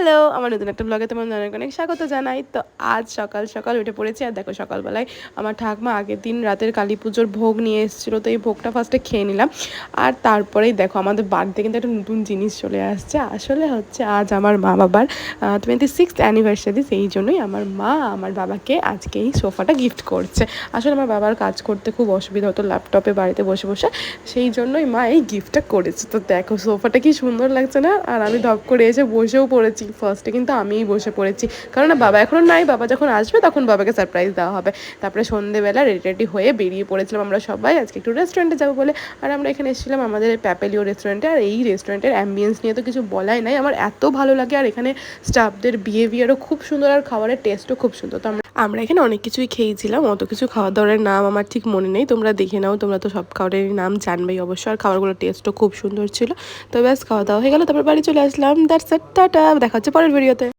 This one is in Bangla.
হ্যালো, আমার নতুন একটা ব্লগে তোমাদের অনেক অনেক স্বাগত জানাই। তো আজ সকাল সকাল উঠে পড়েছি, আর দেখো সকালবেলায় আমার ঠাকমা আগের দিন রাতের কালী পুজোর ভোগ নিয়ে এসেছিলো, তো এই ভোগটা ফার্স্টে খেয়ে নিলাম। আর তারপরেই দেখো আমাদের বাড়িতে কিন্তু একটা নতুন জিনিস চলে আসছে। আসলে হচ্ছে আজ আমার মা বাবার 26th অ্যানিভার্সারি, সেই জন্যই আমার মা আমার বাবাকে আজকে এই সোফাটা গিফট করছে। আসলে আমার বাবার কাজ করতে খুব অসুবিধা হতো ল্যাপটপে বাড়িতে বসে বসে, সেই জন্যই মা এই গিফটটা করেছে। তো দেখো সোফাটা কি সুন্দর লাগছে না? আর আমি ধপ করে এসে বসেও পড়েছি। ফার্স্টে কিন্তু আমিই বসে পড়েছি, কারণ বাবা এখনও নাই, বাবা যখন আসবে তখন বাবাকে সারপ্রাইজ দেওয়া হবে। তারপরে সন্ধেবেলা রেডি রেডি হয়ে বেরিয়ে পড়েছিলাম আমরা সবাই আজকে একটু রেস্টুরেন্টে যাবো বলে। আর আমরা এখানে এসেছিলাম আমাদের প্যাপেলিও রেস্টুরেন্টে। আর এই রেস্টুরেন্টের অ্যাম্বিয়েন্স নিয়ে তো কিছু বলাই নাই, আমার এত ভালো লাগে। আর এখানে স্টাফদের বিহেভিয়ারও খুব সুন্দর, আর খাবারের টেস্টও খুব সুন্দর। তো আমরা এখানে অনেক কিছুই খেয়েছিলাম, অত কিছু খাওয়া দাওয়ার নাম আমার ঠিক মনে নেই, তোমরা দেখে নাও, তোমরা তো সব খাবারের নাম জানবেই অবশ্যই। আর খাবারগুলোর টেস্টও খুব সুন্দর ছিল। তো ব্যাস খাওয়া দাওয়া হয়ে গেল, তারপর বাড়ি চলে আসলাম। দ্যাটস ইট, টাটা, দেখা হচ্ছে পরের ভিডিওতে।